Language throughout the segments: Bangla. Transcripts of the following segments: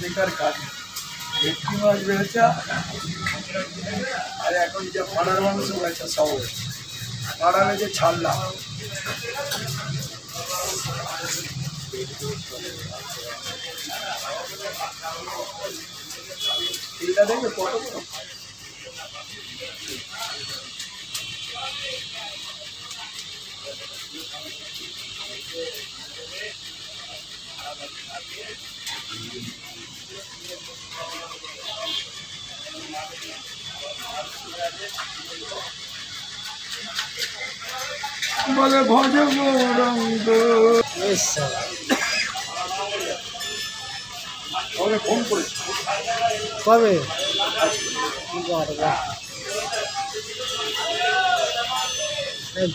বেকার কাজ ভেটকি মাছ বেড়েছে আর এখন যে পাড়ার মাংস বেড়েছে সব পাড়া বেঁচে ছাড়লাম এটা দেখবে কত বলে ভজে রঙ্গ ফোন করেছি কবে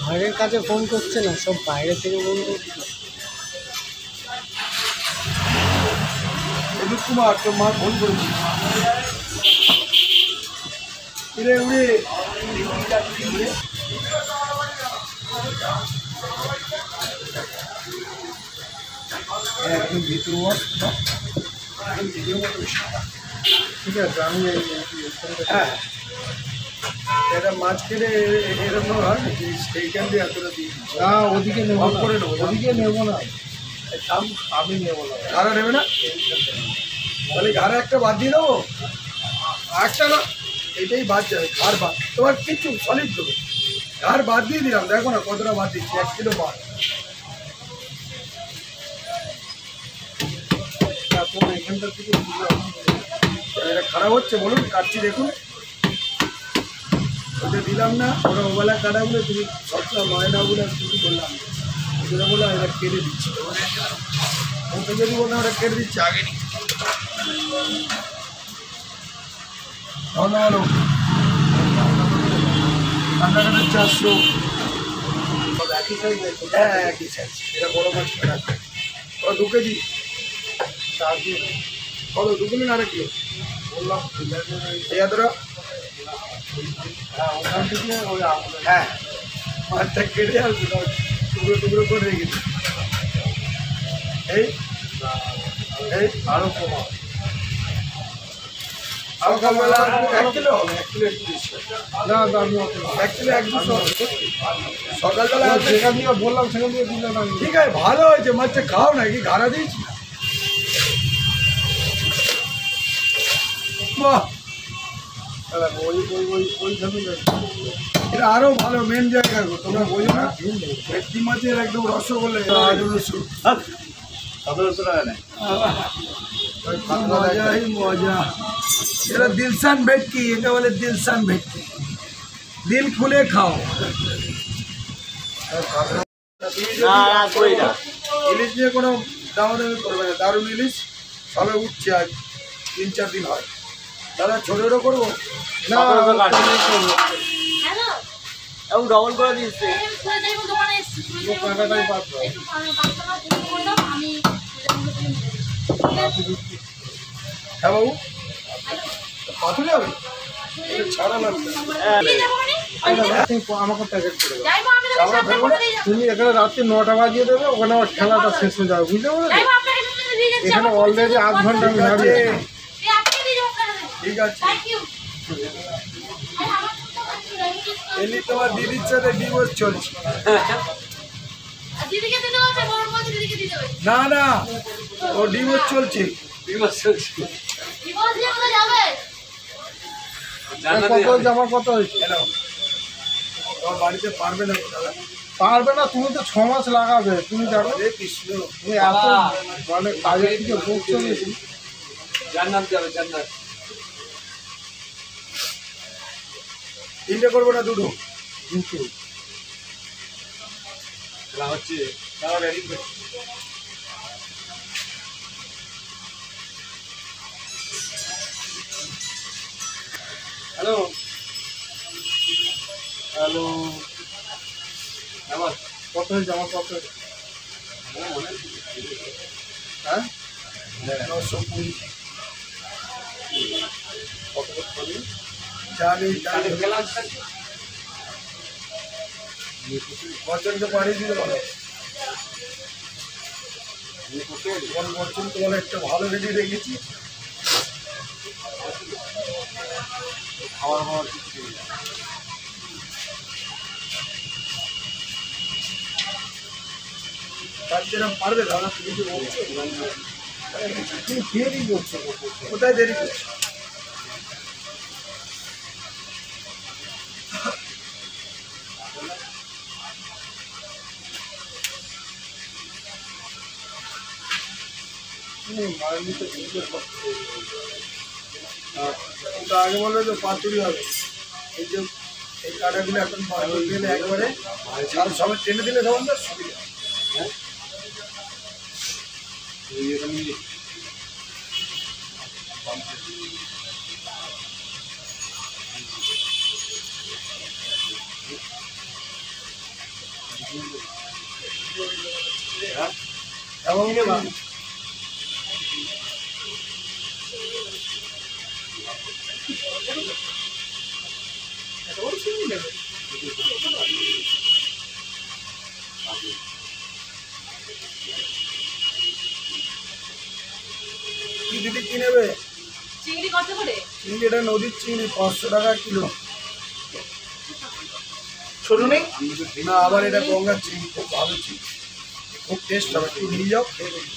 ঘরের কাছে ফোন করছে না, সব বাইরে থেকে ফোন করছে। অজিত কুমার তোর মা ফোন করেছি উড়ে উড়ে একদম ভিতর ঠিক আছে। আমি হ্যাঁ এটা মাছ কেটে এরকম হয় নাকি সেইখান দিয়ে এতটা দিয়ে না, ওদিকে নেবো না, করে নেবো, ওদিকে নেবো না, আমি নেবো না। ঘাড়া নেবে না, তাহলে ঘাড়া একটা বাদ দিয়ে দেবো, একটা না এটাই বাদ যাবে, ঘাড় বাদ তোমার কিছু সলিড দেবো, ঘাড় বাদ দিয়ে দিলাম, দেখো না কতটা বাদ দিচ্ছি, 1 কিলো বাদ। এখানটা থেকে এটা খারাপ হচ্ছে বলুন, কাটছি দেখুন, ওটা দিলাম না, ওরা ওবেলা কাটা বলে তুমি সবটা ময়না বলে তুমি বললাম, ওটা বলে এটা কেটে দিচ্ছি, ওটা যদি বলে ওটা কেটে দিচ্ছি আগে নি ভালো ভালো রান্নাঘাটের 400 একই সাইজ, হ্যাঁ একই সাইজ, এটা বড় মাছ কাটা ওরা 2 কেজি কত 2 কিলো না 1 কিলো বললাম এই এতটা ওখান থেকে ওই হ্যাঁ মাছটা কেটে আসবে টুকরো টুকরো করে রেখেছি এই এই আরো কমা, সকালবেলা 1 কিলো হবে, 1 কিলো একটু বেশি না আমি 1 কিলো 1-200 সকালবেলা সেখান দিয়ে বললাম, সেখান দিয়ে দিলে না। ঠিক আছে ভালো হয়েছে, মাছটা খাও নাকি ঘাড়া দিয়েছি বাহ, এটা আরো ভালো মেন জায়গা গো, তোমরা বোঝো না ভেটকি মাছের একদম রসগোল্লা মজাই মজা, এটা দিলশান ভেটকি, এটা বলে দিলশান ভেটকি, দিল খুলে খাও। ইলিশ নিয়ে কোনো দামাদামি করবে না, দারুণ ইলিশ সবে উঠছে, আজ 3-4 দিন হয়, দাদা ছোটো করবো না এবং ডবল করে দিচ্ছে। কাটাটাই পাত হ্যাঁ বাবু পাথর যাবে ছাড়া লাগবে আমাকে প্যাকেট করে দেবো। তুমি এখানে রাত্রি 9টা বাজিয়ে দেবে, ওখানে আমার খেলাটা শেষ হয়ে যাবে, বুঝতে পারলে? এখানে অলরেডি 8 ঘন্টা আমি দাঁড়িয়ে আছি। ঠিক আছে। এলি তোমার দিদির সাথে ডিভোর্স চলছে না না, ও ডিভোর্স চলছে, জামা কত হয়েছে? তোমার বাড়িতে পারবে না দাদা, পারবে না, তুমি তো 6 মাস লাগাবে, তুমি জানো। রে কৃষ্ণ তুমি এত মানে কাজের দিকে বলছো বেশি। জান্নাত যাবে, জান্নাত 3টে করবো না 2টো কিন্তু হচ্ছে তারা রেডি করে। হ্যালো হ্যালো, আমার কত হয়েছে? আমার কত হয়েছে? হ্যাঁ 920 কত করতে জানি খেলা বছরকে পাড়ি দিতে পারো এখন পর্যন্ত বলে একটা ভালো রেডি রেখেছি। খাওয়ার খাওয়ার কিছু নেই। তার জন্য পারবে দাদা, তুমি কি বলছো? তুমি দেরি করছো। কোথায় দেরি করছো? ওটা আগে বললে তো পাতুরি হবে। এই যে এই কাটাগুলো এখন পাতুরি দিলে একবারে চাল সবাই টেনে দিলে তখন তো সুবিধা। এবং দিদি কি নেবে? চিংড়ি কত করে? চিংড়ি, এটা নদীর চিংড়ি, 500 টাকা কিলো। ছোট নেই না, আবার এটা গঙ্গার চিংড়ি, খুব ভালো চিংড়ি, খুব টেস্ট হবে। একটু নিয়ে যাও, খেয়ে দেখি।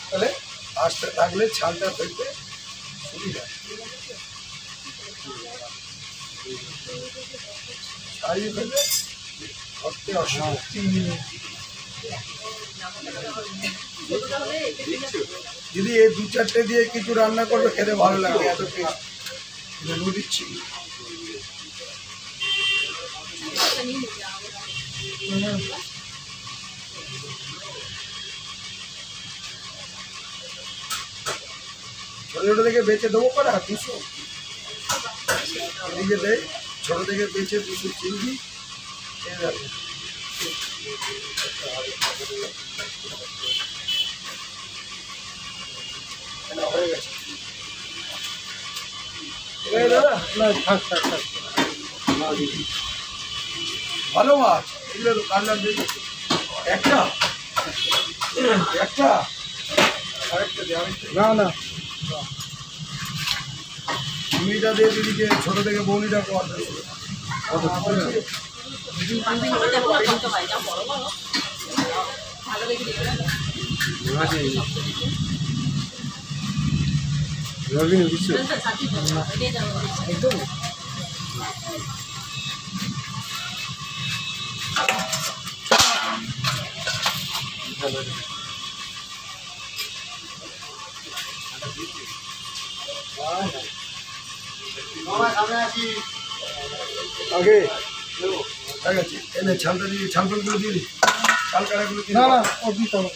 তাহলে আসতে থাকলে ছালটা ফেলতে সুবিধা। ছাড়িয়ে ফেলবে ধরতে অসুবিধা। দিদি এই 2-4টে দিয়ে কিছু রান্না করবে, খেতে ভালো লাগে, এত টেস্ট। নদীর চিংড়ি। ছোট ছোট থেকে বেচে দেবো করা 200 এদিকে দেয়। ছোট থেকে বেচে 200 চিংড়ি খেয়ে যাবে। হয়ে গেছে দাদা। না, থাক থাক থাক। ভালো মাছ এগুলো তো কাটলাম দেখি। একটা একটা আরেকটা দে, আরেকটা। না না, চিংড়িটা দিয়ে দিদিকে, ছোট থেকে বৌনিটা করতে হবে। ভালো দেখে দিবে। রবিন বিশ্ব সাথী নিয়ে যাবো। একদম আগে ঠিক আছে, এনে ছালটা দিয়ে, ছালগুলো দিয়ে দিই, ছাল কাটাগুলো দিয়ে না দিই। না, ও দিতে হবে।